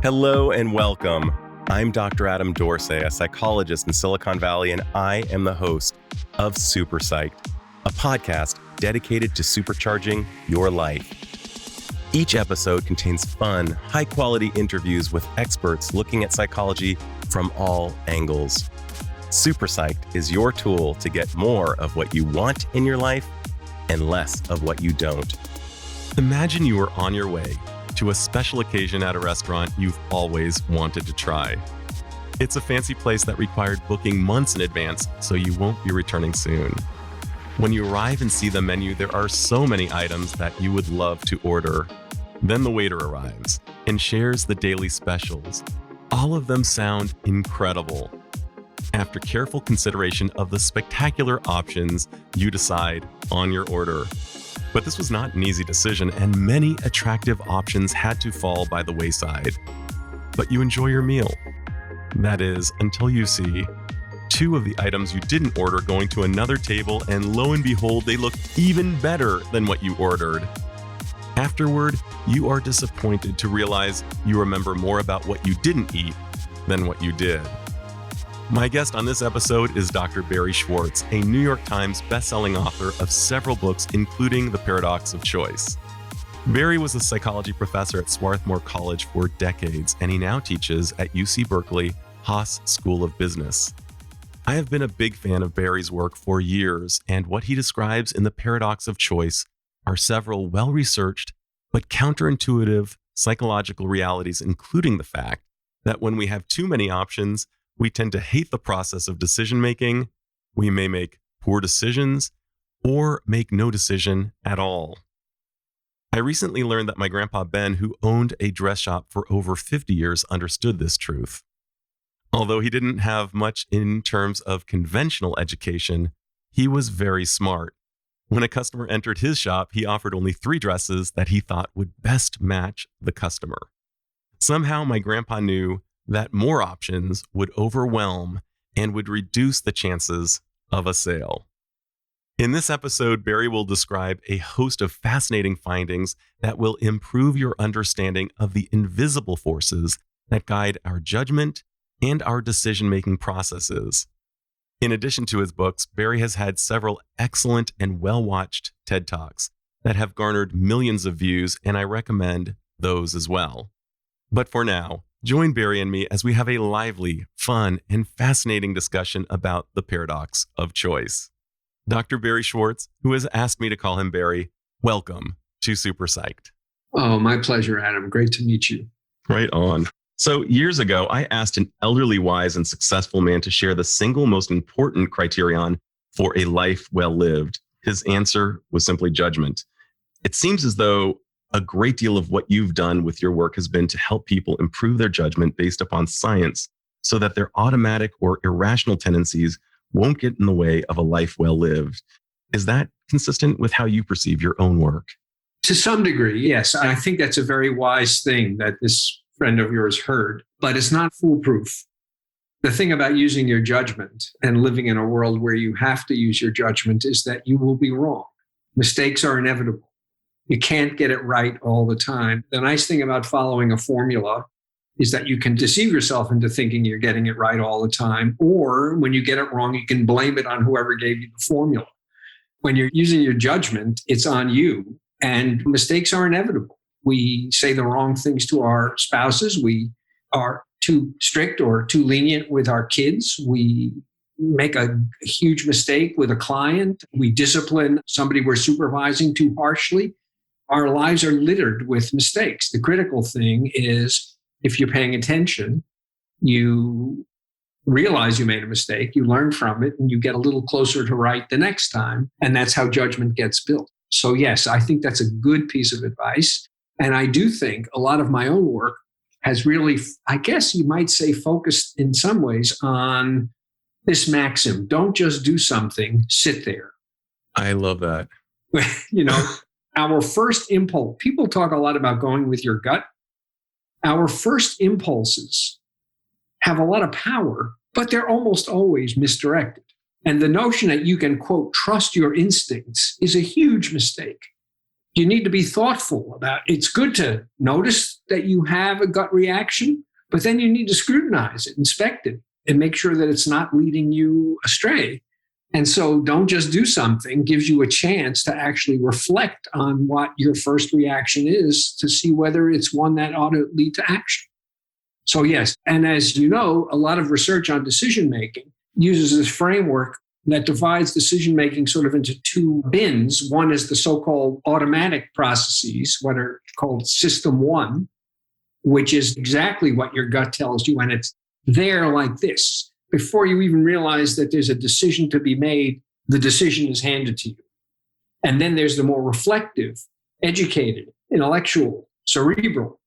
Hello and welcome. I'm Dr. Adam Dorsey, a psychologist in Silicon Valley, and I am the host of Super Psyched, a podcast dedicated to supercharging your life. Each episode contains fun, high-quality interviews with experts looking at psychology from all angles. Super Psyched is your tool to get more of what you want in your life and less of what you don't. Imagine you are on your way to a special occasion at a restaurant you've always wanted to try. It's a fancy place that required booking months in advance, so you won't be returning soon. When you arrive and see the menu, there are so many items that you would love to order. Then the waiter arrives and shares the daily specials. All of them sound incredible. After careful consideration of the spectacular options, you decide on your order. But this was not an easy decision, and many attractive options had to fall by the wayside. But you enjoy your meal. That is, until you see two of the items you didn't order going to another table, and lo and behold, they look even better than what you ordered. Afterward, you are disappointed to realize you remember more about what you didn't eat than what you did. My guest on this episode is Dr. Barry Schwartz, a New York Times bestselling author of several books, including The Paradox of Choice. Barry was a psychology professor at Swarthmore College for decades, and he now teaches at UC Berkeley, Haas School of Business. I have been a big fan of Barry's work for years, and what he describes in The Paradox of Choice are several well-researched but counterintuitive psychological realities, including the fact that when we have too many options, we tend to hate the process of decision-making, we may make poor decisions, or make no decision at all. I recently learned that my grandpa Ben, who owned a dress shop for over 50 years, understood this truth. Although he didn't have much in terms of conventional education, he was very smart. When a customer entered his shop, he offered only 3 dresses that he thought would best match the customer. Somehow my grandpa knew that more options would overwhelm and would reduce the chances of a sale. In this episode, Barry will describe a host of fascinating findings that will improve your understanding of the invisible forces that guide our judgment and our decision-making processes. In addition to his books, Barry has had several excellent and well-watched TED Talks that have garnered millions of views, and I recommend those as well. But for now, join Barry and me as we have a lively, fun, and fascinating discussion about the paradox of choice. Dr. Barry Schwartz, who has asked me to call him Barry, welcome to Super Psyched. Oh, my pleasure, Adam. Great to meet you. Right on. So years ago, I asked an elderly, wise, and successful man to share the single most important criterion for a life well lived. His answer was simply judgment. It seems as though a great deal of what you've done with your work has been to help people improve their judgment based upon science so that their automatic or irrational tendencies won't get in the way of a life well lived. Is that consistent with how you perceive your own work? To some degree, yes. I think that's a very wise thing that this friend of yours heard, but it's not foolproof. The thing about using your judgment and living in a world where you have to use your judgment is that you will be wrong. Mistakes are inevitable. You can't get it right all the time. The nice thing about following a formula is that you can deceive yourself into thinking you're getting it right all the time. Or when you get it wrong, you can blame it on whoever gave you the formula. When you're using your judgment, it's on you, and mistakes are inevitable. We say the wrong things to our spouses. We are too strict or too lenient with our kids. We make a huge mistake with a client. We discipline somebody we're supervising too harshly. Our lives are littered with mistakes. The critical thing is, if you're paying attention, you realize you made a mistake, you learn from it, and you get a little closer to right the next time. And that's how judgment gets built. So yes, I think that's a good piece of advice. And I do think a lot of my own work has really, I guess you might say, focused in some ways on this maxim: don't just do something, sit there. I love that. Our first impulse, people talk a lot about going with your gut. Our first impulses have a lot of power, but they're almost always misdirected. And the notion that you can, quote, trust your instincts is a huge mistake. You need to be thoughtful about it. It's good to notice that you have a gut reaction, but then you need to scrutinize it, inspect it, and make sure that it's not leading you astray. And so don't just do something, gives you a chance to actually reflect on what your first reaction is to see whether it's one that ought to lead to action. So yes, and as you know, a lot of research on decision-making uses this framework that divides decision-making sort of into two bins. One is the so-called automatic processes, what are called system one, which is exactly what your gut tells you. And it's there like this. Before you even realize that there's a decision to be made, the decision is handed to you. And then there's the more reflective, educated, intellectual, cerebral,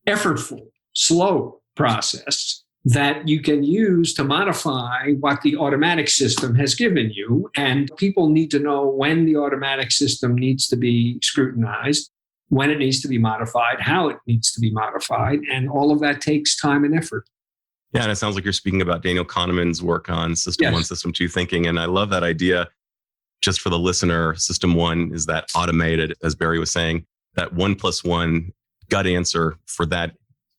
effortful, slow process that you can use to modify what the automatic system has given you. And people need to know when the automatic system needs to be scrutinized, when it needs to be modified, how it needs to be modified. And all of that takes time and effort. Yeah, and it sounds like you're speaking about Daniel Kahneman's work on System 1, System 2 thinking. And I love that idea. Just for the listener, System 1 is that automated, as Barry was saying, that 1 + 1 gut answer for that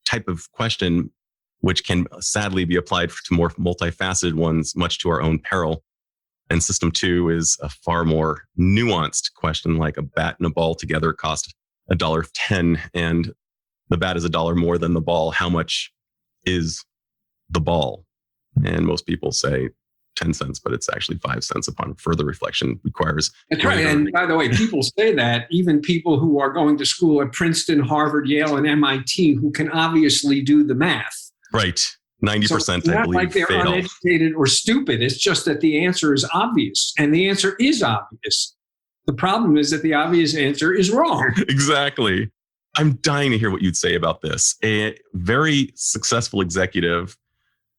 type of question, which can sadly be applied to more multifaceted ones, much to our own peril. And System 2 is a far more nuanced question, like a bat and a ball together cost $1.10, and the bat is $1 more than the ball. How much is the ball? And most people say 10 cents, but it's actually 5 cents upon further reflection requires. That's right. And by the way, people say that, even people who are going to school at Princeton, Harvard, Yale, and MIT, who can obviously do the math. Right. 90%, so I believe, not like they're fail. Uneducated or stupid. It's just that the answer is obvious. And the answer is obvious. The problem is that the obvious answer is wrong. Exactly. I'm dying to hear what you'd say about this. A very successful executive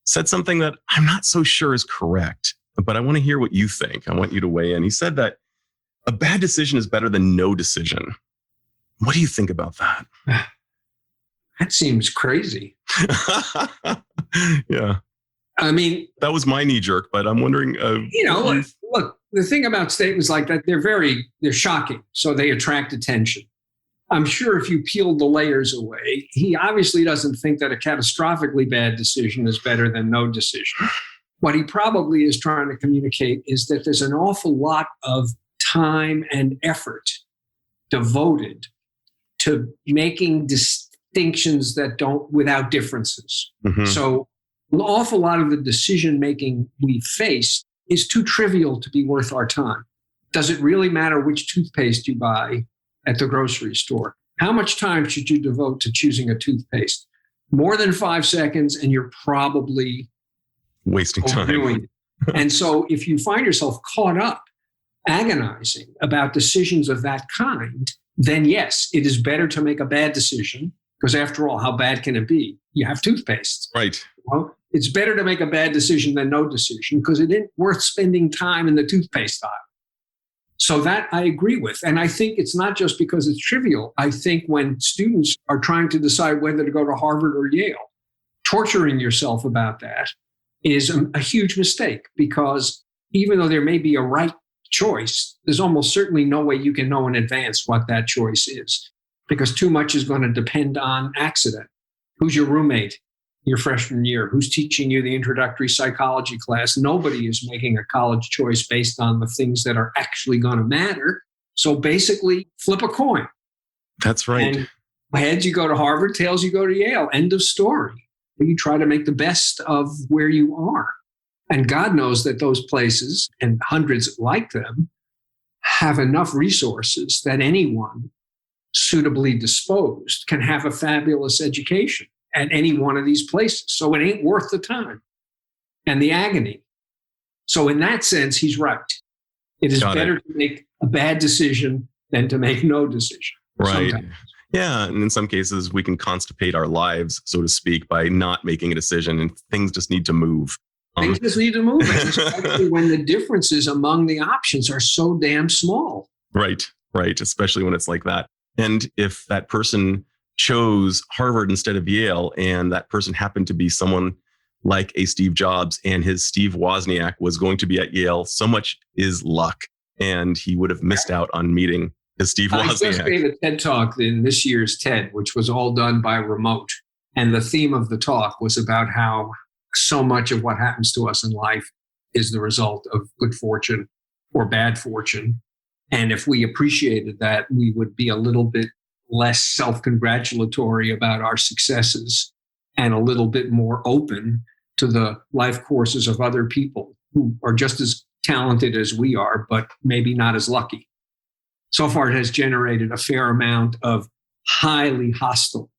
said something that I'm not so sure is correct, but I want to hear what you think. I want you to weigh in. He said that a bad decision is better than no decision. What do you think about that? That seems crazy. Yeah. I mean, that was my knee jerk, but I'm wondering. Look, the thing about statements like that, they're shocking. So they attract attention. I'm sure if you peeled the layers away, he obviously doesn't think that a catastrophically bad decision is better than no decision. What he probably is trying to communicate is that there's an awful lot of time and effort devoted to making distinctions that don't, without differences. Mm-hmm. So an awful lot of the decision-making we face is too trivial to be worth our time. Does it really matter which toothpaste you buy at the grocery store? How much time should you devote to choosing a toothpaste? More than 5 seconds, and you're probably wasting time. And so if you find yourself caught up agonizing about decisions of that kind, then yes, it is better to make a bad decision, because after all, how bad can it be? You have toothpaste. Right. Well, it's better to make a bad decision than no decision, because it isn't worth spending time in the toothpaste aisle. So that I agree with. And I think it's not just because it's trivial. I think when students are trying to decide whether to go to Harvard or Yale, torturing yourself about that is a huge mistake, because even though there may be a right choice, there's almost certainly no way you can know in advance what that choice is, because too much is going to depend on accident. Who's your roommate your freshman year? Who's teaching you the introductory psychology class? Nobody is making a college choice based on the things that are actually going to matter. So basically, flip a coin. That's right. And heads, you go to Harvard, tails, you go to Yale. End of story. You try to make the best of where you are. And God knows that those places, and hundreds like them, have enough resources that anyone suitably disposed can have a fabulous education at any one of these places. So it ain't worth the time and the agony. So in that sense, he's right. It is better to make a bad decision than to make no decision. Right. Sometimes. Yeah. And in some cases, we can constipate our lives, so to speak, by not making a decision, and things just need to move. Things just need to move, especially when the differences among the options are so damn small. Right. Right. Especially when it's like that. And if that person chose Harvard instead of Yale, and that person happened to be someone like a Steve Jobs, and his Steve Wozniak was going to be at Yale, so much is luck. And he would have missed out on meeting Is Steve I just Wozniak. gave a TED Talk in this year's TED, which was all done by remote. And the theme of the talk was about how so much of what happens to us in life is the result of good fortune or bad fortune. And if we appreciated that, we would be a little bit less self-congratulatory about our successes and a little bit more open to the life courses of other people who are just as talented as we are, but maybe not as lucky. So far, it has generated a fair amount of highly hostile.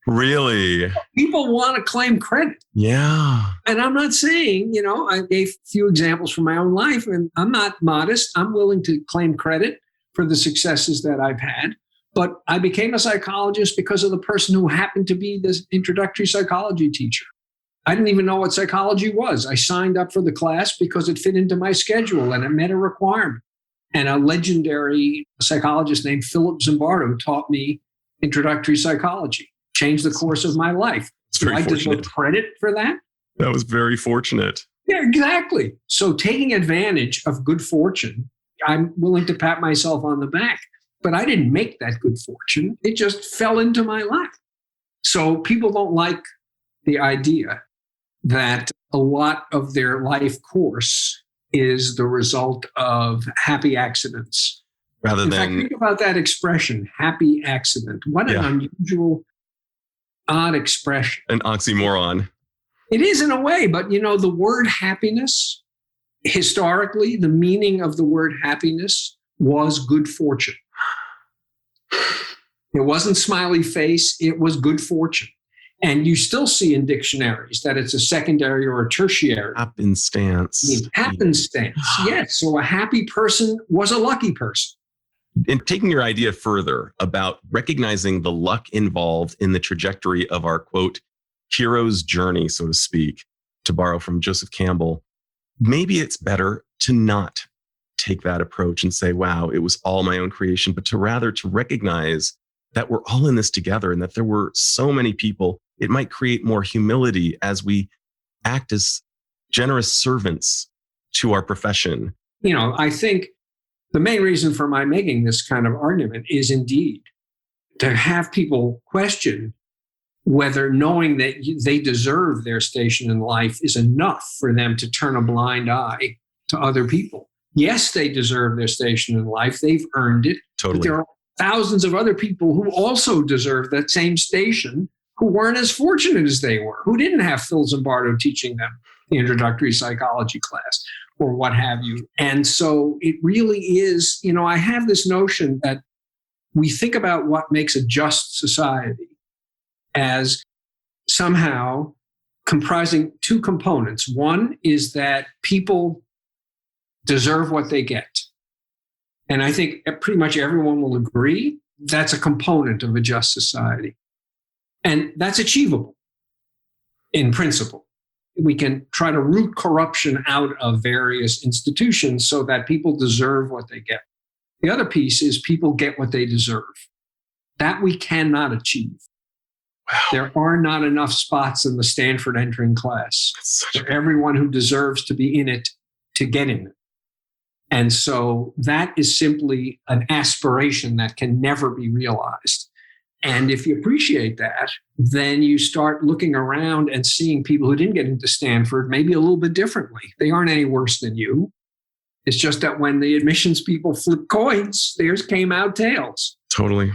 Really? People want to claim credit. Yeah. And I'm not saying, I gave a few examples from my own life, and I'm not modest. I'm willing to claim credit for the successes that I've had. But I became a psychologist because of the person who happened to be this introductory psychology teacher. I didn't even know what psychology was. I signed up for the class because it fit into my schedule and it met a requirement. And a legendary psychologist named Philip Zimbardo taught me introductory psychology, changed the course of my life. Do I deserve credit for that? That was very fortunate. Yeah, exactly. So taking advantage of good fortune, I'm willing to pat myself on the back, but I didn't make that good fortune. It just fell into my lap. So people don't like the idea that a lot of their life course is the result of happy accidents. Rather In than fact, think about that expression, happy accident. What an unusual, odd expression. an oxymoron. It is in a way, but the word happiness, historically, the meaning of the word happiness was good fortune. It wasn't smiley face, it was good fortune. And you still see in dictionaries that it's a secondary or a tertiary. Happenstance. Happenstance, yes. So a happy person was a lucky person. And taking your idea further about recognizing the luck involved in the trajectory of our, quote, hero's journey, so to speak, to borrow from Joseph Campbell, maybe it's better to not take that approach and say, wow, it was all my own creation, but to rather to recognize that we're all in this together and that there were so many people. It might create more humility as we act as generous servants to our profession. I think the main reason for my making this kind of argument is indeed to have people question whether knowing that they deserve their station in life is enough for them to turn a blind eye to other people. Yes, they deserve their station in life. They've earned it. Totally. But there are thousands of other people who also deserve that same station, who weren't as fortunate as they were, who didn't have Phil Zimbardo teaching them the introductory psychology class or what have you. And so it really is, I have this notion that we think about what makes a just society as somehow comprising two components. One is that people deserve what they get. And I think pretty much everyone will agree that's a component of a just society. And that's achievable in principle. We can try to root corruption out of various institutions so that people deserve what they get. The other piece is people get what they deserve. That we cannot achieve. Wow. There are not enough spots in the Stanford entering class for everyone who deserves to be in it to get in it. And so that is simply an aspiration that can never be realized. And if you appreciate that, then you start looking around and seeing people who didn't get into Stanford maybe a little bit differently. They aren't any worse than you. It's just that when the admissions people flip coins, theirs came out tails. Totally.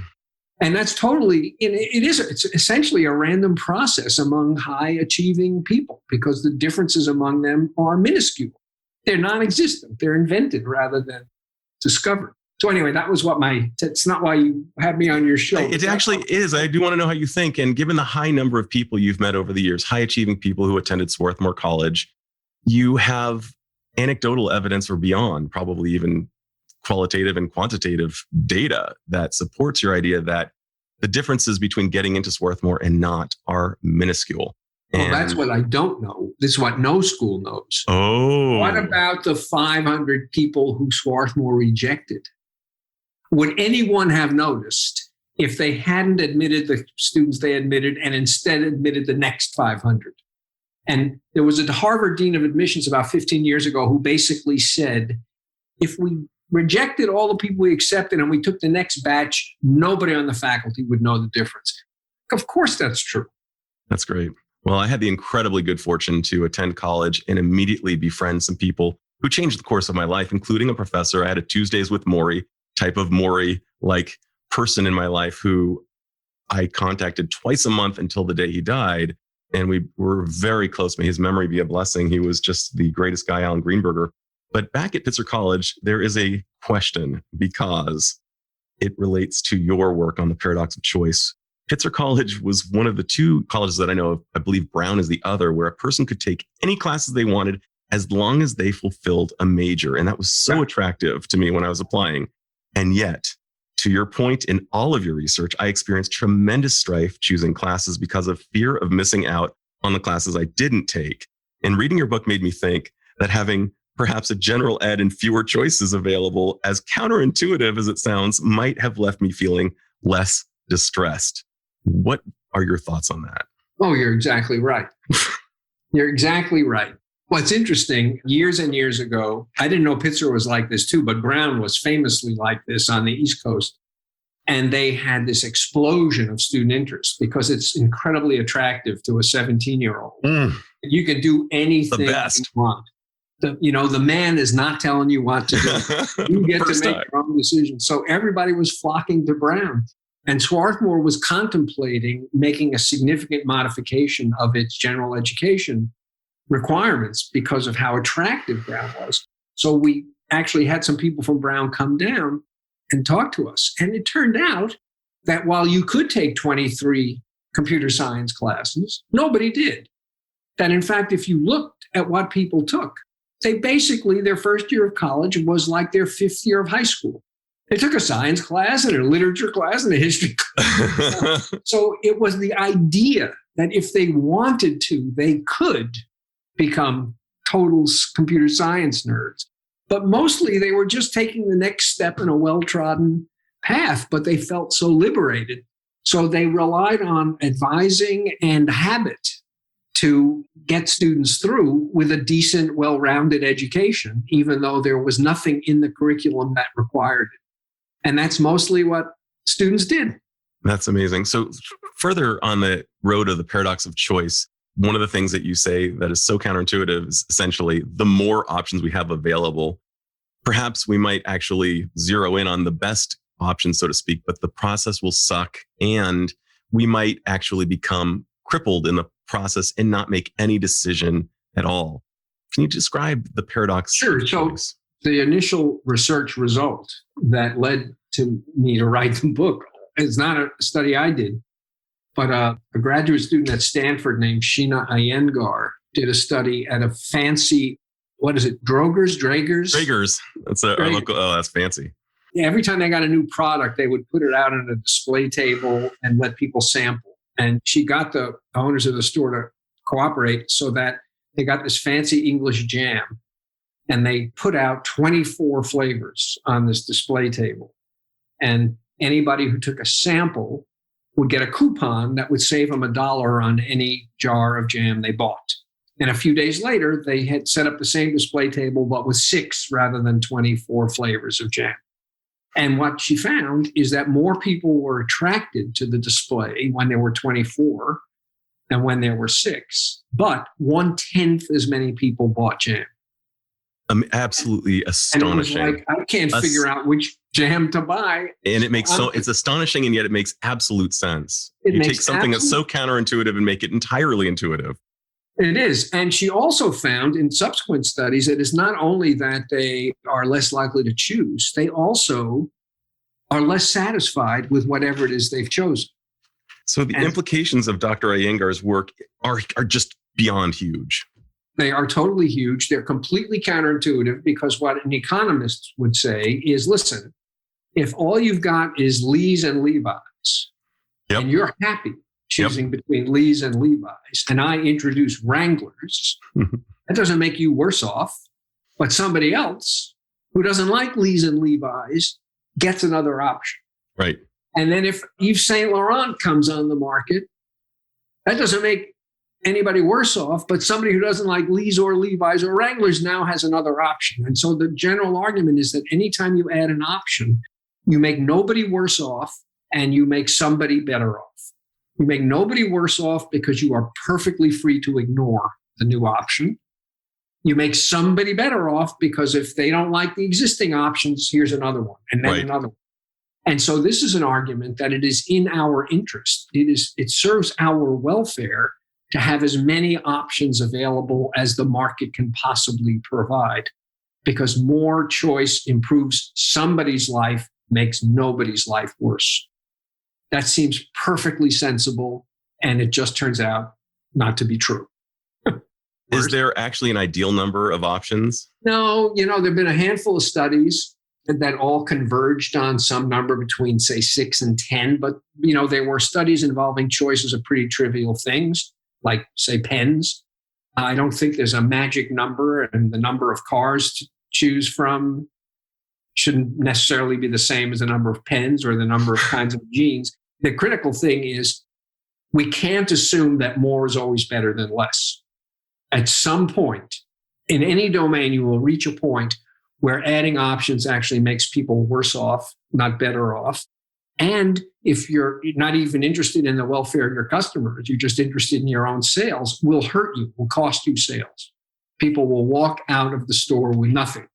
And that's totally, it's essentially a random process among high achieving people because the differences among them are minuscule. They're non-existent. They're invented rather than discovered. So anyway, that was it's not why you had me on your show. It actually is. I do want to know how you think. And given the high number of people you've met over the years, high achieving people who attended Swarthmore College, you have anecdotal evidence or beyond, probably even qualitative and quantitative data that supports your idea that the differences between getting into Swarthmore and not are minuscule. Well, that's what I don't know. This is what no school knows. Oh. What about the 500 people who Swarthmore rejected? Would anyone have noticed if they hadn't admitted the students they admitted and instead admitted the next 500? And there was a Harvard dean of admissions about 15 years ago who basically said, if we rejected all the people we accepted and we took the next batch, nobody on the faculty would know the difference. Of course, that's true. That's great. Well, I had the incredibly good fortune to attend college and immediately befriend some people who changed the course of my life, including a professor. I had a Tuesdays with Maury type of Maury-like person in my life who I contacted twice a month until the day he died. And we were very close. May his memory be a blessing. He was just the greatest guy, Alan Greenberger. But back at Pitzer College, there is a question because it relates to your work on the paradox of choice. Pitzer College was one of the two colleges that I know of, I believe Brown is the other, where a person could take any classes they wanted as long as they fulfilled a major. And that was so attractive to me when I was applying. And yet, to your point in all of your research, I experienced tremendous strife choosing classes because of fear of missing out on the classes I didn't take. And reading your book made me think that having perhaps a general ed and fewer choices available, as counterintuitive as it sounds, might have left me feeling less distressed. What are your thoughts on that? Oh, you're exactly right. You're exactly right. What's interesting, years and years ago, I didn't know Pitzer was like this too, but Brown was famously like this on the East Coast. And they had this explosion of student interest because it's incredibly attractive to a 17-year-old. You can do anything you want. The man is not telling you what to do. You get to make your own decisions. So everybody was flocking to Brown. And Swarthmore was contemplating making a significant modification of its general education requirements because of how attractive Brown was. So we actually had some people from Brown come down and talk to us. And it turned out that while you could take 23 computer science classes, nobody did. That in fact, if you looked at what people took, they basically, their first year of college was like their fifth year of high school. They took a science class and a literature class and a history class. So it was the idea that if they wanted to, they could become total computer science nerds. But mostly they were just taking the next step in a well-trodden path, but they felt so liberated. So they relied on advising and habit to get students through with a decent, well-rounded education, even though there was nothing in the curriculum that required it. And that's mostly what students did. That's amazing. So further on the road of the paradox of choice, one of the things that you say that is so counterintuitive is essentially the more options we have available, perhaps we might actually zero in on the best option, so to speak, but the process will suck and we might actually become crippled in the process and not make any decision at all. Can you describe the paradox? Sure. So the initial research result that led to me to write the book is not a study I did, but a graduate student at Stanford named Sheena Iyengar did a study at a fancy, what is it, Dragers? That's our local, that's fancy. Yeah, every time they got a new product, they would put it out on a display table and let people sample. And she got the owners of the store to cooperate so that they got this fancy English jam. And they put out 24 flavors on this display table. And anybody who took a sample would get a coupon that would save them $1 on any jar of jam they bought. And a few days later, they had set up the same display table, but with 6 rather than 24 flavors of jam. And what she found is that more people were attracted to the display when there were 24 than when there were 6, but 1/10 as many people bought jam. Absolutely astonishing. And it was like, I can't figure out which jam to buy. And it makes it's astonishing, and yet it makes absolute sense. You take something that's so counterintuitive and make it entirely intuitive. It is. And she also found in subsequent studies, it is not only that they are less likely to choose, they also are less satisfied with whatever it is they've chosen. So the implications of Dr. Iyengar's work are just beyond huge. They are totally huge. They're completely counterintuitive because what an economist would say is, listen, if all you've got is Lees and Levi's, and you're happy choosing between Lees and Levi's, and I introduce Wranglers, that doesn't make you worse off. But somebody else who doesn't like Lees and Levi's gets another option. Right. And then if Yves Saint Laurent comes on the market, that doesn't make anybody worse off, but somebody who doesn't like Lee's or Levi's or Wranglers now has another option. And so the general argument is that anytime you add an option, you make nobody worse off and you make somebody better off. You make nobody worse off because you are perfectly free to ignore the new option. You make somebody better off because if they don't like the existing options, here's another one, and then another one. And so this is an argument that it is in our interest. It serves our welfare to have as many options available as the market can possibly provide, because more choice improves somebody's life, makes nobody's life worse. That seems perfectly sensible, and it just turns out not to be true. Is there actually an ideal number of options? No, there have been a handful of studies that all converged on some number between, say, 6 and 10. But, there were studies involving choices of pretty trivial things, like, say, pens. I don't think there's a magic number, and the number of cars to choose from shouldn't necessarily be the same as the number of pens or the number of kinds of jeans. The critical thing is we can't assume that more is always better than less. At some point, in any domain, you will reach a point where adding options actually makes people worse off, not better off. And if you're not even interested in the welfare of your customers, you're just interested in your own sales, will hurt you, will cost you sales. People will walk out of the store with nothing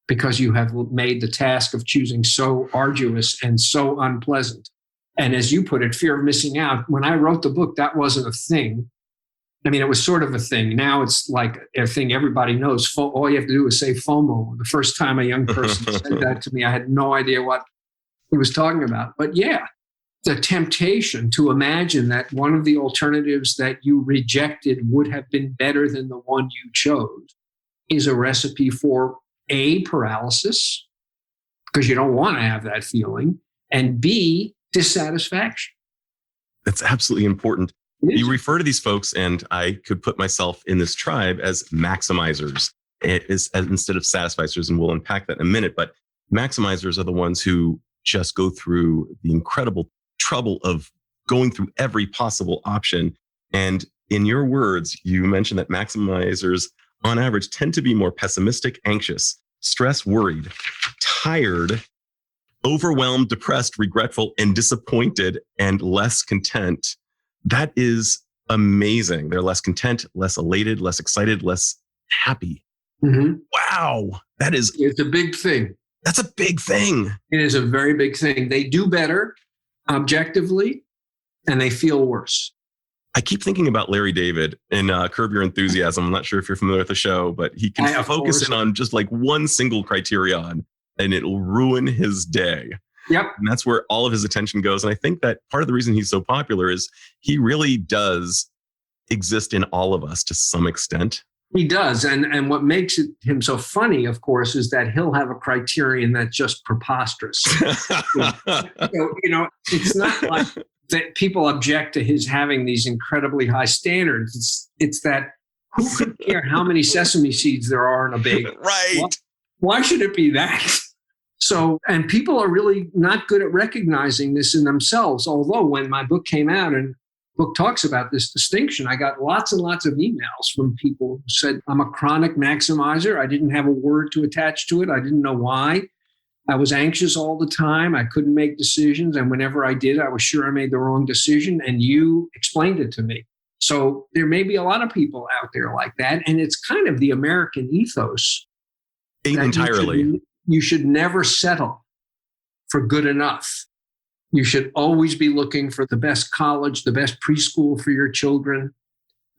because you have made the task of choosing so arduous and so unpleasant. And as you put it, fear of missing out. When I wrote the book, that wasn't a thing. I mean, it was sort of a thing. Now it's like a thing everybody knows. All you have to do is say FOMO. The first time a young person said that to me, I had no idea what he was talking about. But yeah, the temptation to imagine that one of the alternatives that you rejected would have been better than the one you chose is a recipe for A, paralysis, because you don't want to have that feeling, and B, dissatisfaction. That's absolutely important. You refer to these folks, and I could put myself in this tribe, as maximizers instead of satisficers, and we'll unpack that in a minute. But maximizers are the ones who just go through the incredible trouble of going through every possible option. And in your words, you mentioned that maximizers, on average, tend to be more pessimistic, anxious, stressed, worried, tired, overwhelmed, depressed, regretful, and disappointed, and less content. That is amazing. They're less content, less elated, less excited, less happy. Mm-hmm. Wow. It's a big thing. That's a big thing. It is a very big thing. They do better objectively, and they feel worse. I keep thinking about Larry David in Curb Your Enthusiasm. I'm not sure if you're familiar with the show, but he can focus in on just like one single criterion, and it'll ruin his day. Yep. And that's where all of his attention goes. And I think that part of the reason he's so popular is he really does exist in all of us to some extent. He does. And what makes him so funny, of course, is that he'll have a criterion that's just preposterous. It's not like that people object to his having these incredibly high standards. It's that who could care how many sesame seeds there are in a bagel? Right. Why should it be that? So, and people are really not good at recognizing this in themselves. Although when my book came out and the book talks about this distinction, I got lots and lots of emails from people who said, I'm a chronic maximizer. I didn't have a word to attach to it. I didn't know why. I was anxious all the time. I couldn't make decisions. And whenever I did, I was sure I made the wrong decision. And you explained it to me. So there may be a lot of people out there like that. And it's kind of the American ethos. Entirely. You should never settle for good enough. You should always be looking for the best college, the best preschool for your children,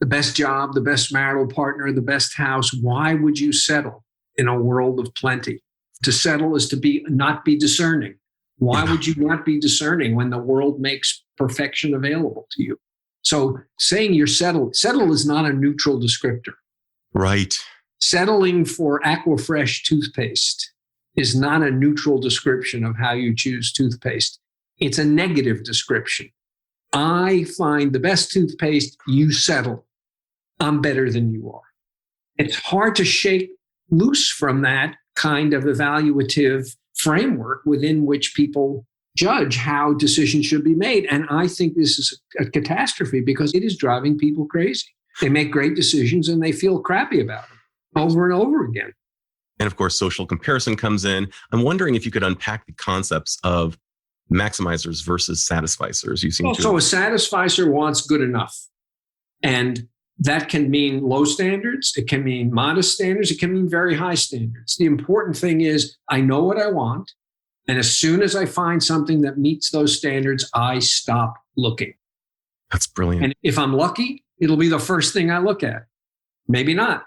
the best job, the best marital partner, the best house. Why would you settle in a world of plenty? To settle is to not be discerning. Why would you not be discerning when the world makes perfection available to you? So saying you're settle is not a neutral descriptor. Right. Settling for Aquafresh toothpaste is not a neutral description of how you choose toothpaste. It's a negative description. I find the best toothpaste, you settle. I'm better than you are. It's hard to shake loose from that kind of evaluative framework within which people judge how decisions should be made. And I think this is a catastrophe because it is driving people crazy. They make great decisions and they feel crappy about them over and over again. And of course, social comparison comes in. I'm wondering if you could unpack the concepts of maximizers versus satisficers. So a satisficer wants good enough. And that can mean low standards. It can mean modest standards. It can mean very high standards. The important thing is I know what I want. And as soon as I find something that meets those standards, I stop looking. That's brilliant. And if I'm lucky, it'll be the first thing I look at. Maybe not.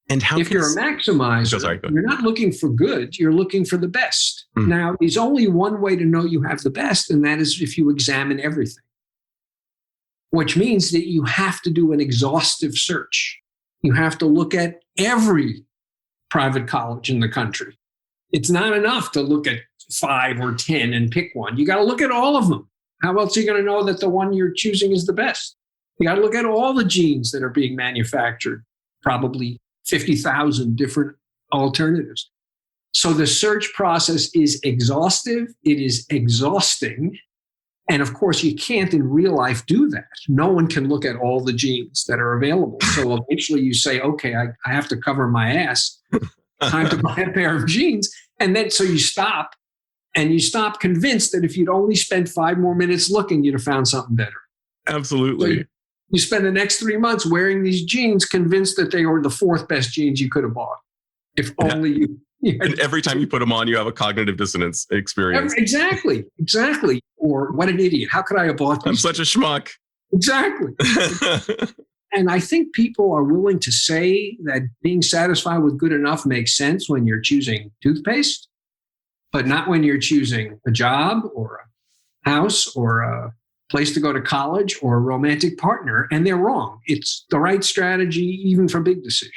And if you're a maximizer, you're not looking for good, you're looking for the best. Now, there's only one way to know you have the best, and that is if you examine everything, which means that you have to do an exhaustive search. You have to look at every private college in the country. It's not enough to look at 5 or 10 and pick one. You got to look at all of them. How else are you going to know that the one you're choosing is the best? You got to look at all the genes that are being manufactured, probably 50,000 different alternatives. So the search process is exhaustive. It is exhausting. And of course, you can't in real life do that. No one can look at all the genes that are available. So eventually you say, okay, I have to cover my ass. Time to buy a pair of jeans. And then so you stop, and you stop convinced that if you'd only spent 5 more minutes looking, you'd have found something better. Absolutely. So you spend the next 3 months wearing these jeans, convinced that they were the 4th best jeans you could have bought. If only you. And every time you put them on, you have a cognitive dissonance experience. Exactly. Or what an idiot. How could I have bought these? I'm such a schmuck. Exactly. And I think people are willing to say that being satisfied with good enough makes sense when you're choosing toothpaste, but not when you're choosing a job or a house or a place to go to college or a romantic partner. And they're wrong. It's the right strategy, even for big decisions.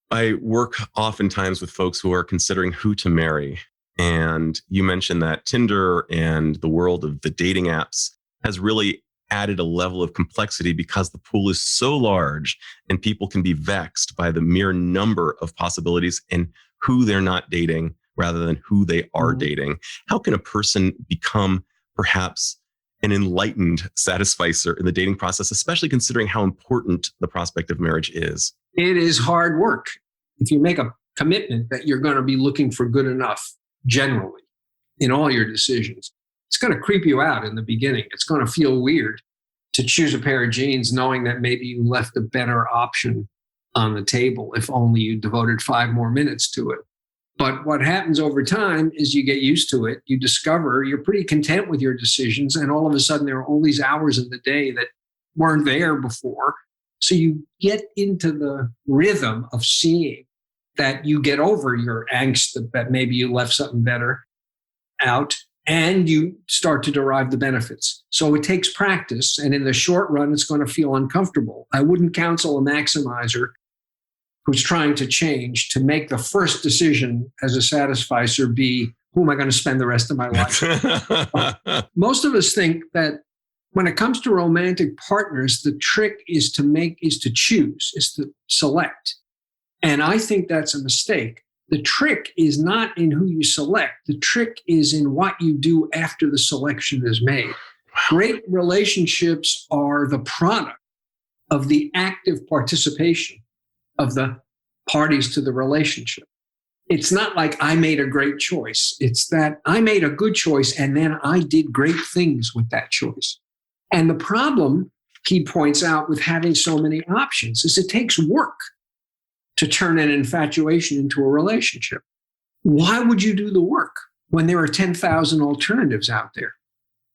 I work oftentimes with folks who are considering who to marry. And you mentioned that Tinder and the world of the dating apps has really added a level of complexity because the pool is so large and people can be vexed by the mere number of possibilities and who they're not dating rather than who they are dating. How can a person become perhaps an enlightened satisficer in the dating process, especially considering how important the prospect of marriage is? It is hard work. If you make a commitment that you're going to be looking for good enough generally in all your decisions, it's going to creep you out in the beginning. It's going to feel weird to choose a pair of jeans knowing that maybe you left a better option on the table if only you devoted 5 more minutes to it. But what happens over time is you get used to it. You discover you're pretty content with your decisions. And all of a sudden, there are all these hours in the day that weren't there before. So you get into the rhythm of seeing that you get over your angst that maybe you left something better out, and you start to derive the benefits. So it takes practice. And in the short run, it's going to feel uncomfortable. I wouldn't counsel a maximizer who's trying to change to make the first decision as a satisficer be, who am I going to spend the rest of my life? Most of us think that when it comes to romantic partners, the trick is to choose, is to select. And I think that's a mistake. The trick is not in who you select. The trick is in what you do after the selection is made. Great relationships are the product of the active participation of the parties to the relationship. It's not like I made a great choice. It's that I made a good choice and then I did great things with that choice. And the problem, he points out, with having so many options is it takes work to turn an infatuation into a relationship. Why would you do the work when there are 10,000 alternatives out there?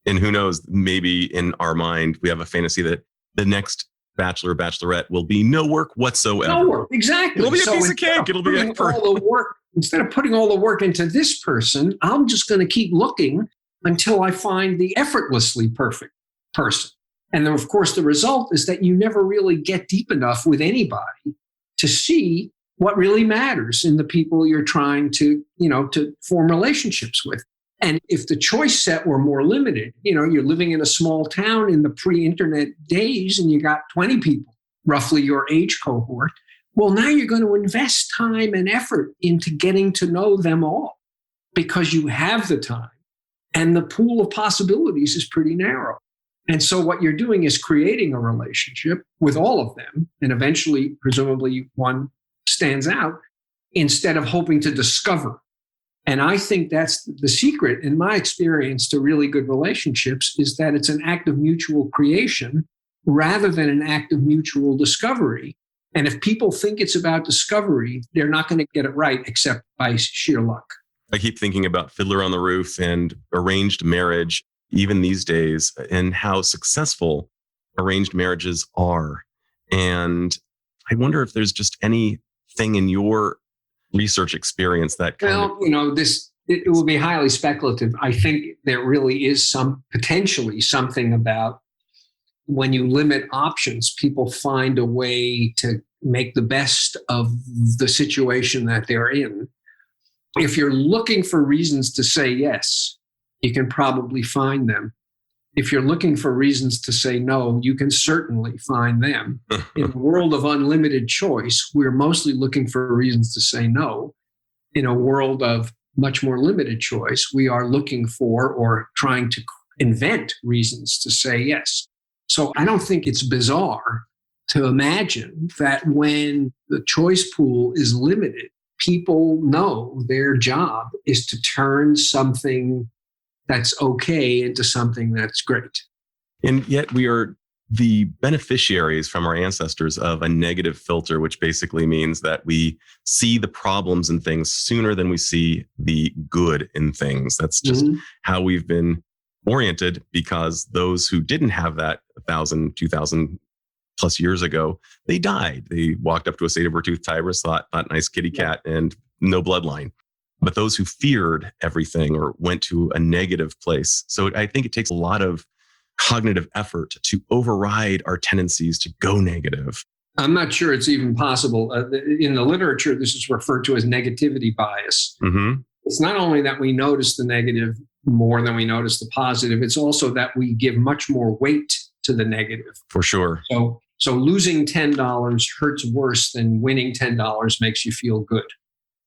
And who knows, maybe in our mind, we have a fantasy that the next bachelor or bachelorette will be no work whatsoever. No work, exactly. It'll be a piece of cake. It'll be all the work. Instead of putting all the work into this person, I'm just going to keep looking until I find the effortlessly perfect person. And then, of course, the result is that you never really get deep enough with anybody to see what really matters in the people you're trying to form relationships with. And if the choice set were more limited, you're living in a small town in the pre-internet days and you got 20 people, roughly your age cohort. Well, now you're going to invest time and effort into getting to know them all because you have the time And the pool of possibilities is pretty narrow. And so what you're doing is creating a relationship with all of them. And eventually, presumably, one stands out instead of hoping to discover. And I think that's the secret, in my experience, to really good relationships, is that it's an act of mutual creation rather than an act of mutual discovery. And if people think it's about discovery, they're not going to get it right except by sheer luck. I keep thinking about Fiddler on the Roof and arranged marriage, even these days, and how successful arranged marriages are. And I wonder if there's just anything in your research experience that it will be highly speculative. I think there really is potentially something about when you limit options, people find a way to make the best of the situation that they're in. If you're looking for reasons to say yes, you can probably find them. If you're looking for reasons to say no, you can certainly find them. In a world of unlimited choice, we're mostly looking for reasons to say no. In a world of much more limited choice, we are looking for or trying to invent reasons to say yes. So I don't think it's bizarre to imagine that when the choice pool is limited, people know their job is to turn something that's okay into something that's great. And yet we are the beneficiaries from our ancestors of a negative filter, which basically means that we see the problems in things sooner than we see the good in things. That's just how we've been oriented, because those who didn't have that 1,000, 2,000 plus years ago, they died. They walked up to a saber-toothed tigress, thought nice kitty cat, and no bloodline. But those who feared everything or went to a negative place. So I think it takes a lot of cognitive effort to override our tendencies to go negative. I'm not sure it's even possible. In the literature, this is referred to as negativity bias. Mm-hmm. It's not only that we notice the negative more than we notice the positive, it's also that we give much more weight to the negative. For sure. So losing $10 hurts worse than winning $10 makes you feel good.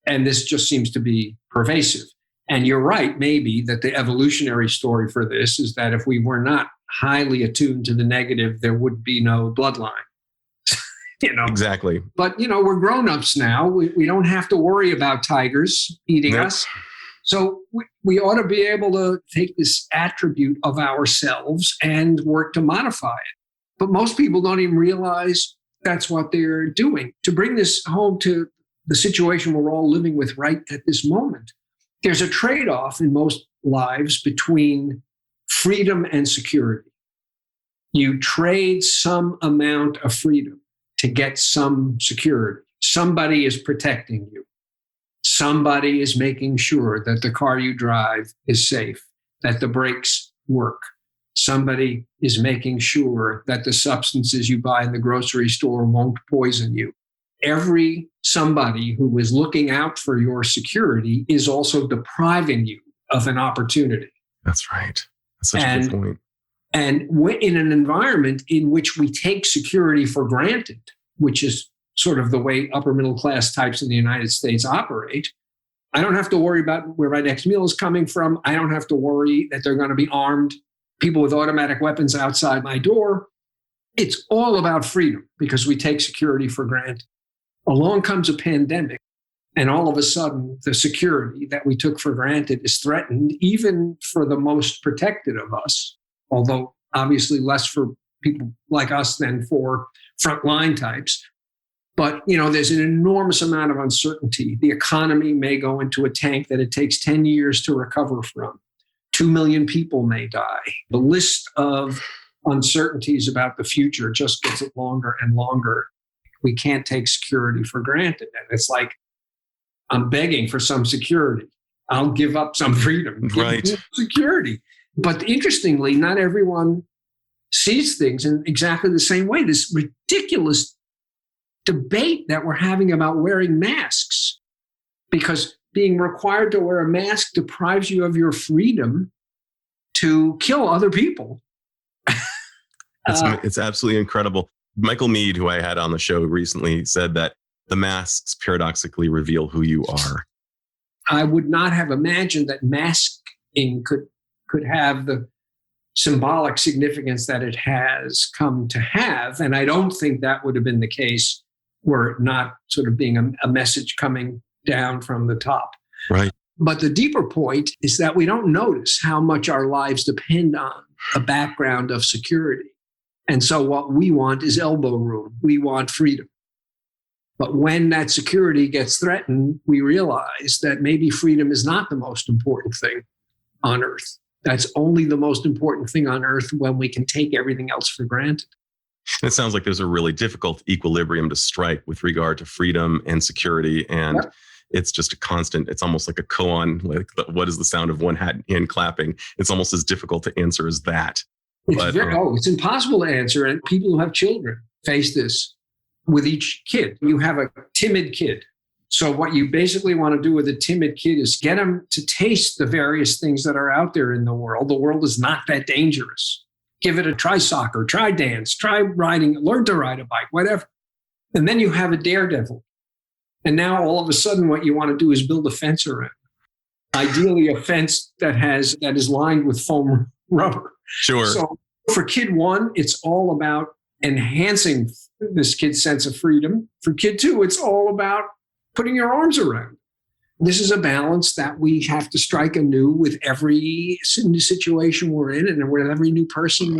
And this just seems to be pervasive. And you're right, maybe, that the evolutionary story for this is that if we were not highly attuned to the negative, there would be no bloodline. Exactly. But, we're grown-ups now. We don't have to worry about tigers eating us. So we ought to be able to take this attribute of ourselves and work to modify it. But most people don't even realize that's what they're doing. To bring this home to the situation we're all living with right at this moment, there's a trade-off in most lives between freedom and security. You trade some amount of freedom to get some security. Somebody is protecting you. Somebody is making sure that the car you drive is safe, that the brakes work. Somebody is making sure that the substances you buy in the grocery store won't poison you. Every somebody who is looking out for your security is also depriving you of an opportunity. That's right. That's such a good point. And in an environment in which we take security for granted, which is sort of the way upper middle class types in the United States operate, I don't have to worry about where my next meal is coming from. I don't have to worry that they're going to be armed people with automatic weapons outside my door. It's all about freedom because we take security for granted. Along comes a pandemic, and all of a sudden, the security that we took for granted is threatened, even for the most protected of us, although obviously less for people like us than for frontline types. But, there's an enormous amount of uncertainty. The economy may go into a tank that it takes 10 years to recover from. 2 million people may die. The list of uncertainties about the future just gets longer and longer. We can't take security for granted. And it's like, I'm begging for some security. I'll give up some freedom. Right. Give me security. But interestingly, not everyone sees things in exactly the same way. This ridiculous debate that we're having about wearing masks, because being required to wear a mask deprives you of your freedom to kill other people. It's absolutely incredible. Michael Mead, who I had on the show recently, said that the masks paradoxically reveal who you are. I would not have imagined that masking could could have the symbolic significance that it has come to have. And I don't think that would have been the case were it not sort of being a message coming down from the top. Right. But the deeper point is that we don't notice how much our lives depend on a background of security. And so what we want is elbow room. We want freedom. But when that security gets threatened, we realize that maybe freedom is not the most important thing on earth. That's only the most important thing on earth when we can take everything else for granted. It sounds like there's a really difficult equilibrium to strike with regard to freedom and security. And it's just a constant, it's almost like a koan, like what is the sound of one hand clapping? It's almost as difficult to answer as that. It's impossible to answer. And people who have children face this with each kid. You have a timid kid. So what you basically want to do with a timid kid is get them to taste the various things that are out there in the world. The world is not that dangerous. Give it a try soccer, try dance, try riding, learn to ride a bike, whatever. And then you have a daredevil. And now all of a sudden what you want to do is build a fence around. Ideally a fence that is lined with foam rubber. Sure. So for kid one, it's all about enhancing this kid's sense of freedom. For kid two, it's all about putting your arms around. This is a balance that we have to strike anew with every situation we're in and with every new person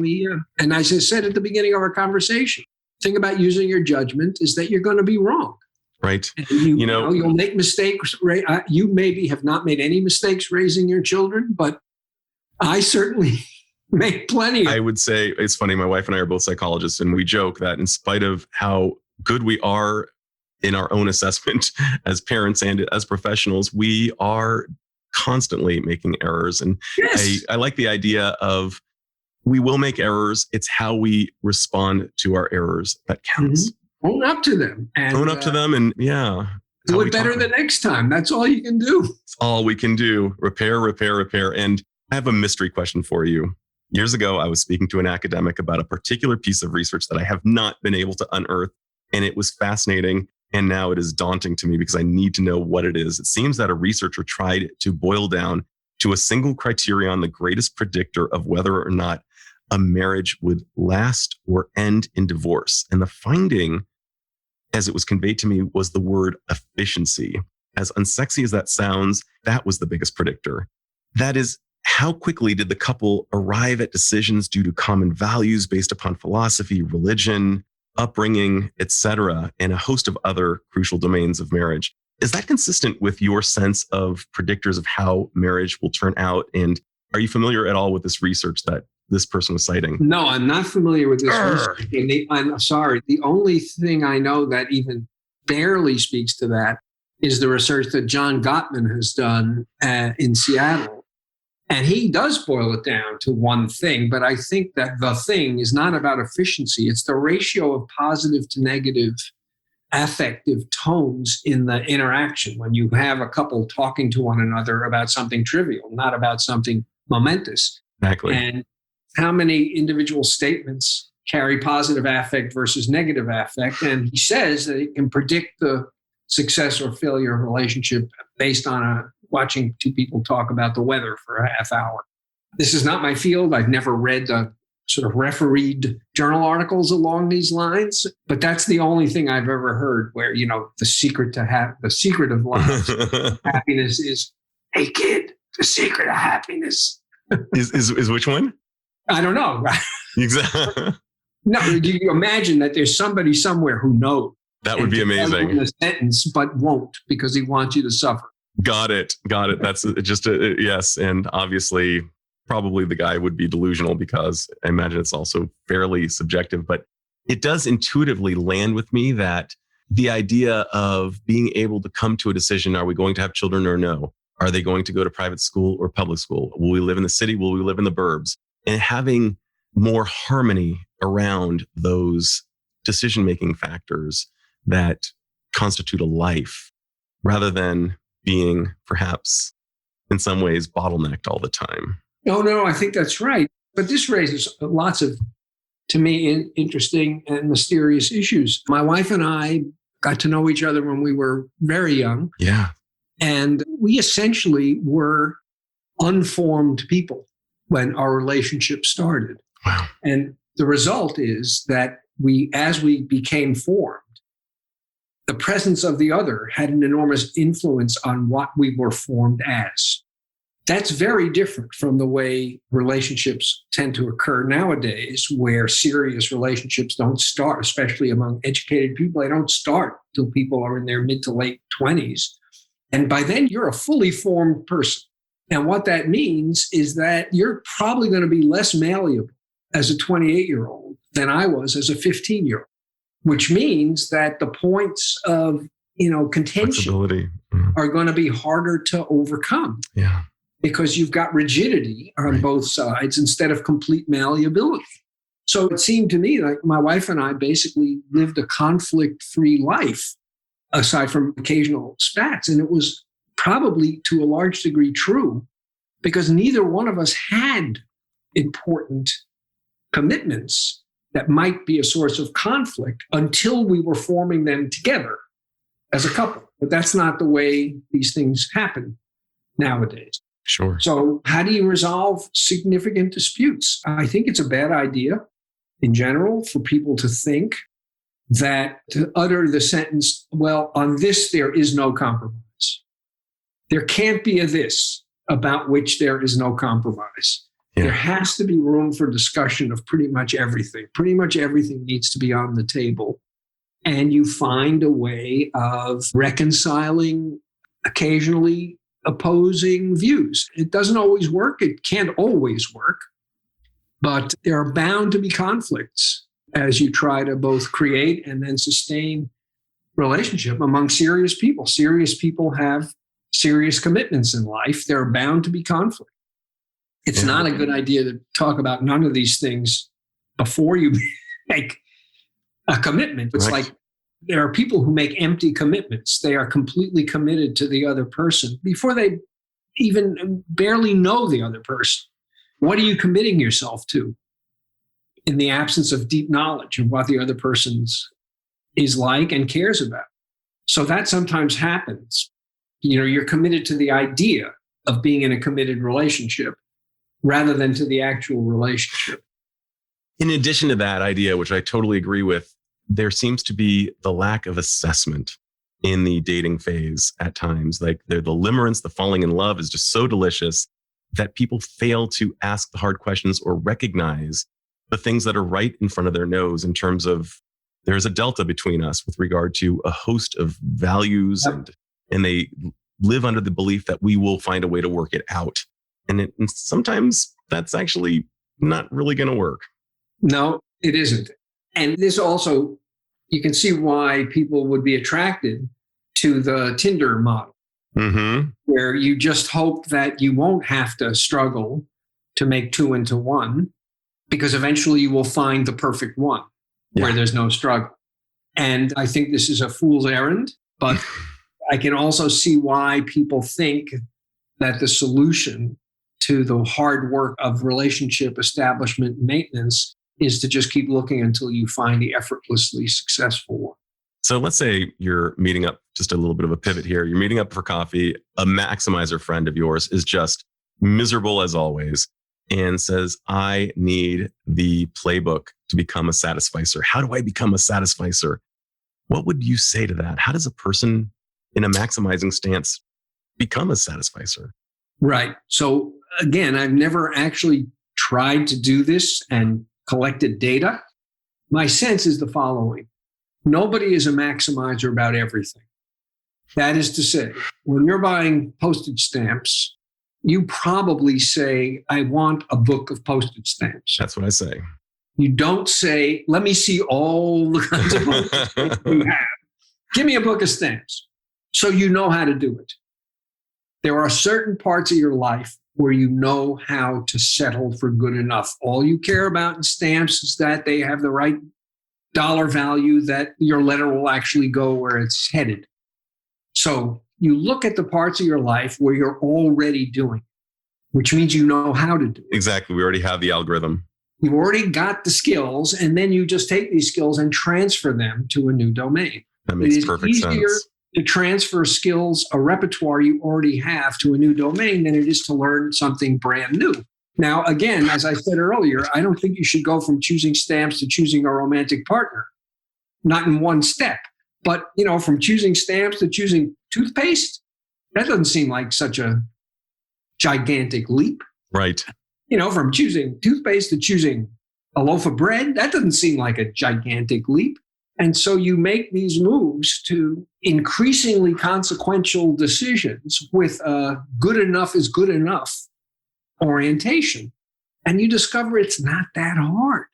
and as I said at the beginning of our conversation, the thing about using your judgment is that you're going to be wrong. Right. You'll make mistakes. Right? You maybe have not made any mistakes raising your children, but I certainly make plenty. I would say it's funny. My wife and I are both psychologists, and we joke that in spite of how good we are in our own assessment as parents and as professionals, we are constantly making errors. And yes. I like the idea of we will make errors. It's how we respond to our errors that counts. Mm-hmm. Own up to them. And do it better the next time. That's all you can do. It's all we can do. Repair. And I have a mystery question for you. Years ago, I was speaking to an academic about a particular piece of research that I have not been able to unearth. And it was fascinating. And now it is daunting to me because I need to know what it is. It seems that a researcher tried to boil down to a single criterion, the greatest predictor of whether or not a marriage would last or end in divorce. And the finding, as it was conveyed to me, was the word efficiency. As unsexy as that sounds, that was the biggest predictor. That is, how quickly did the couple arrive at decisions due to common values based upon philosophy, religion, upbringing, etc., and a host of other crucial domains of marriage. Is that consistent with your sense of predictors of how marriage will turn out? And are you familiar at all with this research that this person was citing? No, I'm not familiar with this research. I'm sorry. The only thing I know that even barely speaks to that is the research that John Gottman has done in Seattle. And he does boil it down to one thing, but I think that the thing is not about efficiency. It's the ratio of positive to negative affective tones in the interaction when you have a couple talking to one another about something trivial, not about something momentous. Exactly. And how many individual statements carry positive affect versus negative affect? And he says that it can predict the success or failure of a relationship based on watching two people talk about the weather for a half hour. This is not my field. I've never read sort of refereed journal articles along these lines, but that's the only thing I've ever heard where, the secret of life, happiness is, hey kid, the secret of happiness. is which one? I don't know. Exactly. No, do you imagine that there's somebody somewhere who knows? That would be amazing. In a sentence, but won't because he wants you to suffer. Got it. That's just a yes. And obviously, probably the guy would be delusional because I imagine it's also fairly subjective. But it does intuitively land with me that the idea of being able to come to a decision, are we going to have children or no? Are they going to go to private school or public school? Will we live in the city? Will we live in the burbs? And having more harmony around those decision-making factors that constitute a life rather than being perhaps in some ways bottlenecked all the time. No, I think that's right. But this raises lots of, to me, interesting and mysterious issues. My wife and I got to know each other when we were very young. Yeah. And we essentially were unformed people. when our relationship started. Wow. And the result is that as we became formed, the presence of the other had an enormous influence on what we were formed as. That's very different from the way relationships tend to occur nowadays, where serious relationships don't start, especially among educated people. They don't start till people are in their mid to late 20s. And by then, you're a fully formed person. And what that means is that you're probably going to be less malleable as a 28-year-old than I was as a 15-year-old, which means that the points of, contention are going to be harder to overcome. Yeah. Because you've got rigidity on both sides instead of complete malleability. So it seemed to me like my wife and I basically lived a conflict-free life, aside from occasional spats. And it was probably to a large degree true because neither one of us had important commitments that might be a source of conflict until we were forming them together as a couple. But that's not the way these things happen nowadays. Sure. So how do you resolve significant disputes? I think it's a bad idea in general for people to think that to utter the sentence, well, on this, there is no compromise. There can't be a this about which there is no compromise. Yeah. There has to be room for discussion of pretty much everything. Pretty much everything needs to be on the table. And you find a way of reconciling occasionally opposing views. It doesn't always work. It can't always work. But there are bound to be conflicts as you try to both create and then sustain relationship among serious people. Serious people have serious commitments in life. There are bound to be conflict. It's not a good idea to talk about none of these things before you make a commitment. It's like there are people who make empty commitments. They are completely committed to the other person before they even barely know the other person. What are you committing yourself to in the absence of deep knowledge of what the other person's is like and cares about? So that sometimes happens. You're committed to the idea of being in a committed relationship rather than to the actual relationship. In addition to that idea, which I totally agree with, there seems to be the lack of assessment in the dating phase at times. Like the limerence, the falling in love is just so delicious that people fail to ask the hard questions or recognize the things that are right in front of their nose in terms of there's a delta between us with regard to a host of values and they live under the belief that we will find a way to work it out. And sometimes that's actually not really going to work. No, it isn't. And this also, you can see why people would be attracted to the Tinder model, where you just hope that you won't have to struggle to make two into one, because eventually you will find the perfect one where there's no struggle. And I think this is a fool's errand, but I can also see why people think that the solution to the hard work of relationship establishment and maintenance is to just keep looking until you find the effortlessly successful one. So let's say you're meeting up, just a little bit of a pivot here. You're meeting up for coffee. A maximizer friend of yours is just miserable as always and says, I need the playbook to become a satisficer. How do I become a satisficer? What would you say to that? How does a person in a maximizing stance become a satisficer? Right. So again, I've never actually tried to do this and collected data. My sense is the following. Nobody is a maximizer about everything. That is to say, when you're buying postage stamps, you probably say, I want a book of postage stamps. That's what I say. You don't say, let me see all the kinds of postage stamps you have. Give me a book of stamps. So you know how to do it. There are certain parts of your life where you know how to settle for good enough. All you care about in stamps is that they have the right dollar value, that your letter will actually go where it's headed. So you look at the parts of your life where you're already doing, which means you know how to do it. Exactly. We already have the algorithm. You've already got the skills, and then you just take these skills and transfer them to a new domain. That makes perfect sense. It is easier to transfer skills, a repertoire you already have, to a new domain than it is to learn something brand new. Now, again, as I said earlier, I don't think you should go from choosing stamps to choosing a romantic partner, not in one step. But, from choosing stamps to choosing toothpaste, that doesn't seem like such a gigantic leap. Right. From choosing toothpaste to choosing a loaf of bread, that doesn't seem like a gigantic leap. And so you make these moves to increasingly consequential decisions with a good enough is good enough orientation. And you discover it's not that hard.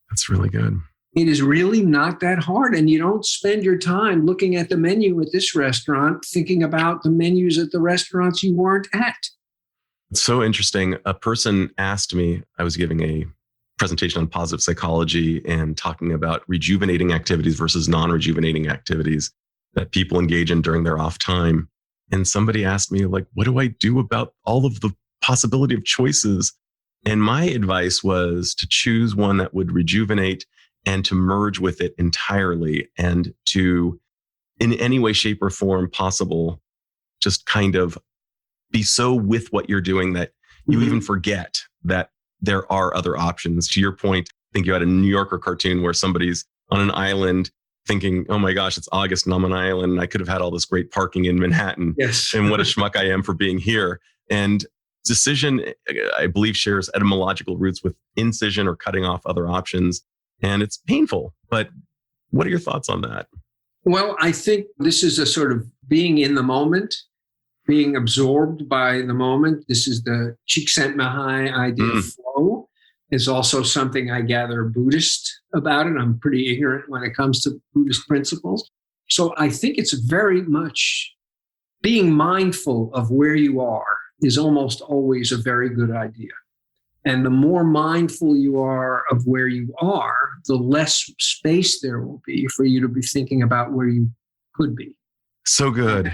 That's really good. It is really not that hard. And you don't spend your time looking at the menu at this restaurant, thinking about the menus at the restaurants you weren't at. It's so interesting. A person asked me, I was giving a presentation on positive psychology and talking about rejuvenating activities versus non-rejuvenating activities that people engage in during their off time. And somebody asked me, what do I do about all of the possibility of choices? And my advice was to choose one that would rejuvenate and to merge with it entirely, and to, in any way, shape, or form possible, just kind of be so with what you're doing that you even forget that there are other options. To your point, I think you had a New Yorker cartoon where somebody's on an island thinking, oh my gosh, it's August and I'm on an island and I could have had all this great parking in Manhattan. Yes. And what a schmuck I am for being here. And decision, I believe, shares etymological roots with incision or cutting off other options. And it's painful. But what are your thoughts on that? Well, I think this is a sort of being in the moment, being absorbed by the moment. This is the Csikszentmihalyi idea of flow. Is also something I gather Buddhist about it. I'm pretty ignorant when it comes to Buddhist principles. So I think it's very much being mindful of where you are is almost always a very good idea. And the more mindful you are of where you are, the less space there will be for you to be thinking about where you could be. So good.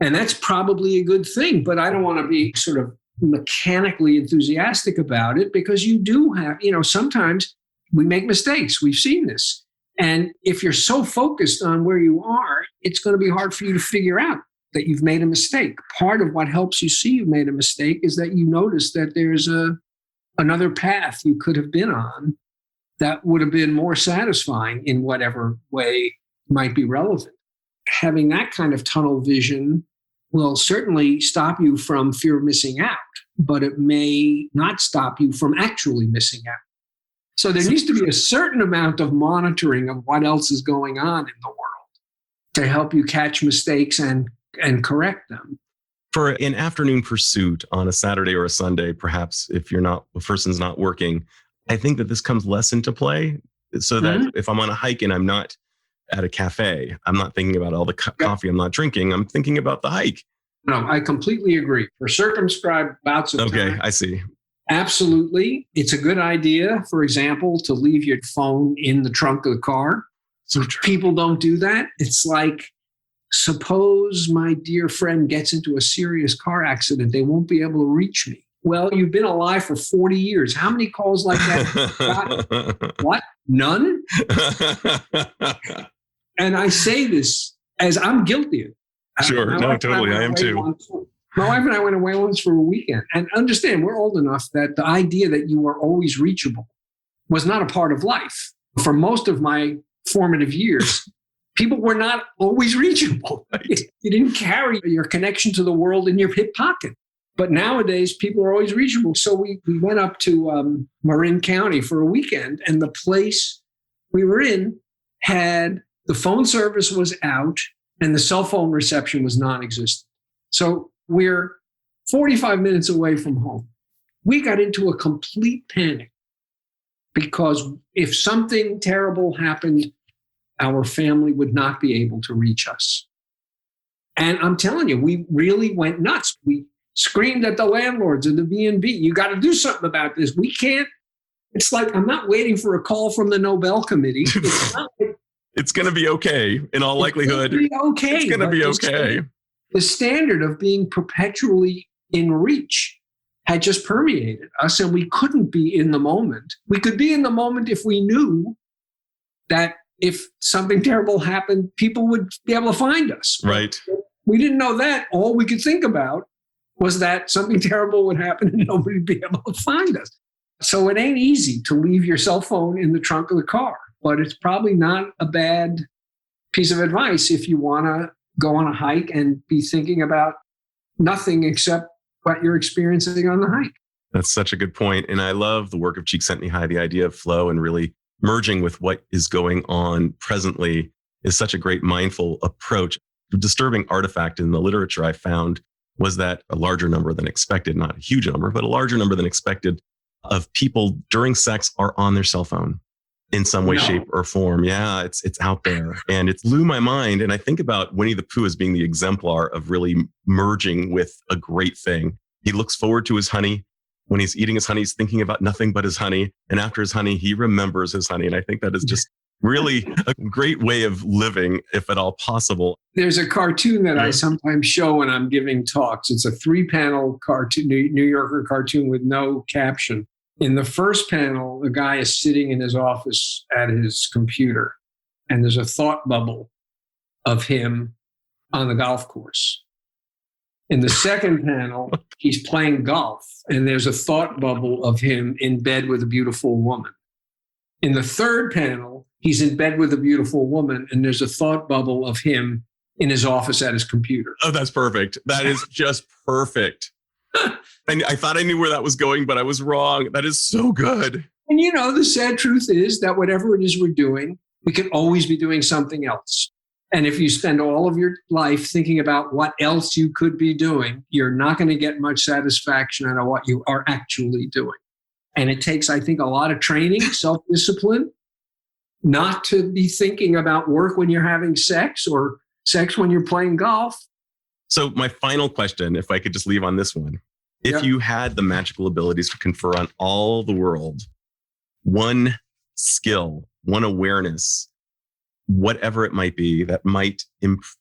And that's probably a good thing, but I don't want to be sort of mechanically enthusiastic about it, because you do have, sometimes we make mistakes. We've seen this. And if you're so focused on where you are, it's going to be hard for you to figure out that you've made a mistake. Part of what helps you see you've made a mistake is that you notice that there's another path you could have been on that would have been more satisfying in whatever way might be relevant. Having that kind of tunnel vision will certainly stop you from fear of missing out, but it may not stop you from actually missing out. So there needs to be a certain amount of monitoring of what else is going on in the world to help you catch mistakes and correct them. For an afternoon pursuit on a Saturday or a Sunday, perhaps if the person's not working, I think that this comes less into play. So that if I'm on a hike and I'm not at a cafe, I'm not thinking about all the coffee I'm not drinking. I'm thinking about the hike. No, I completely agree. For circumscribed bouts of time. Okay, I see. Absolutely. It's a good idea, for example, to leave your phone in the trunk of the car. So people don't do that. It's like, suppose my dear friend gets into a serious car accident, they won't be able to reach me. Well, you've been alive for 40 years. How many calls like that? What? None? And I say this as I'm guilty of it. Sure. No, totally. I am too. My wife and I went away once for a weekend. And understand, we're old enough that the idea that you were always reachable was not a part of life. For most of my formative years, people were not always reachable. Right. You didn't carry your connection to the world in your hip pocket. But nowadays, people are always reachable. So we went up to Marin County for a weekend, and the place we were in had the phone service was out and the cell phone reception was non-existent. So we're 45 minutes away from home. We got into a complete panic because if something terrible happened, our family would not be able to reach us. And I'm telling you, we really went nuts. We screamed at the landlords of the B&B, you got to do something about this. We can't. It's like, I'm not waiting for a call from the Nobel Committee. It's not like, it's going to be okay in all likelihood. It's going to be okay. The standard of being perpetually in reach had just permeated us, and we couldn't be in the moment. We could be in the moment if we knew that if something terrible happened, people would be able to find us. Right. We didn't know that. All we could think about was that something terrible would happen and nobody would be able to find us. So it ain't easy to leave your cell phone in the trunk of the car, but it's probably not a bad piece of advice if you want to go on a hike and be thinking about nothing except what you're experiencing on the hike. That's such a good point. And I love the work of Csikszentmihalyi, the idea of flow and really merging with what is going on presently is such a great mindful approach. The disturbing artifact in the literature I found was that a larger number than expected, not a huge number, but a larger number than expected of people during sex are on their cell phone in some way, shape, or form. Yeah, it's out there. And it blew my mind. And I think about Winnie the Pooh as being the exemplar of really merging with a great thing. He looks forward to his honey. When he's eating his honey, he's thinking about nothing but his honey. And after his honey, he remembers his honey. And I think that is just really a great way of living, if at all possible. There's a cartoon that I sometimes show when I'm giving talks. It's a 3-panel cartoon, New Yorker cartoon with no caption. In the first panel, the guy is sitting in his office at his computer, and there's a thought bubble of him on the golf course. In the second panel, he's playing golf, and there's a thought bubble of him in bed with a beautiful woman. In the third panel, he's in bed with a beautiful woman, and there's a thought bubble of him in his office at his computer. Oh, that's perfect. That is just perfect. And I thought I knew where that was going, but I was wrong. That is so good. And the sad truth is that whatever it is we're doing, we could always be doing something else. And if you spend all of your life thinking about what else you could be doing, you're not going to get much satisfaction out of what you are actually doing. And it takes, I think, a lot of training, self-discipline, not to be thinking about work when you're having sex or sex when you're playing golf. So my final question, if I could just leave on this one. If you had the magical abilities to confer on all the world, one skill, one awareness, whatever it might be, that might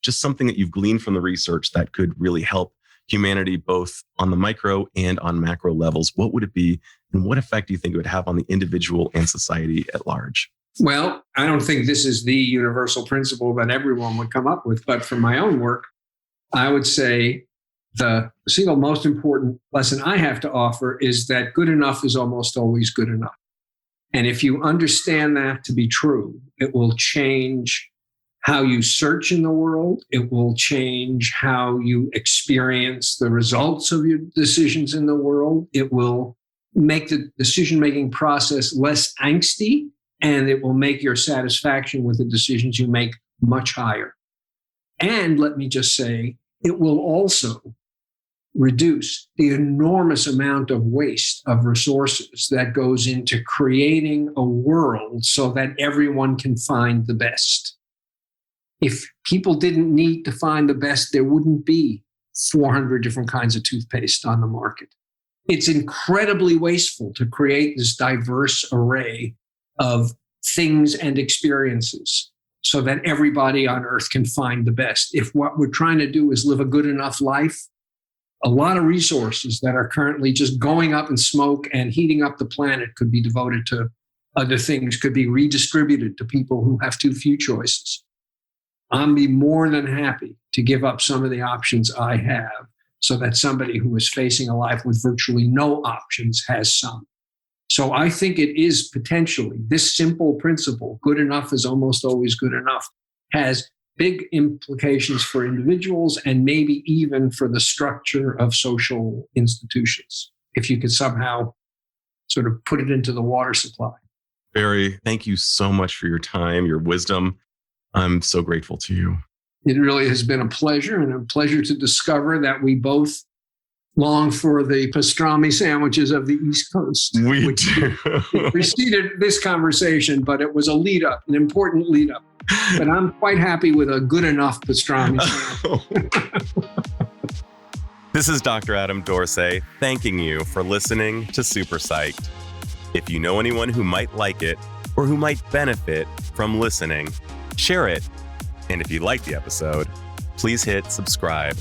just something that you've gleaned from the research that could really help humanity both on the micro and on macro levels, what would it be? And what effect do you think it would have on the individual and society at large? Well, I don't think this is the universal principle that everyone would come up with, but from my own work, I would say the single most important lesson I have to offer is that good enough is almost always good enough. And if you understand that to be true, it will change how you search in the world. It will change how you experience the results of your decisions in the world. It will make the decision-making process less angsty, and it will make your satisfaction with the decisions you make much higher. And let me just say, it will also reduce the enormous amount of waste of resources that goes into creating a world so that everyone can find the best. If people didn't need to find the best, there wouldn't be 400 different kinds of toothpaste on the market. It's incredibly wasteful to create this diverse array of things and experiences so that everybody on earth can find the best. If what we're trying to do is live a good enough life, a lot of resources that are currently just going up in smoke and heating up the planet could be devoted to other things, could be redistributed to people who have too few choices. I'll be more than happy to give up some of the options I have so that somebody who is facing a life with virtually no options has some. So I think it is potentially this simple principle, good enough is almost always good enough, has big implications for individuals and maybe even for the structure of social institutions, if you could somehow sort of put it into the water supply. Barry, thank you so much for your time, your wisdom. I'm so grateful to you. It really has been a pleasure, and a pleasure to discover that we both long for the pastrami sandwiches of the East Coast. We do. It preceded this conversation, but it was a lead up, an important lead up. But I'm quite happy with a good enough pastrami sandwich. This is Dr. Adam Dorsey thanking you for listening to Super Psyched. If you know anyone who might like it or who might benefit from listening, share it. And if you like the episode, please hit subscribe.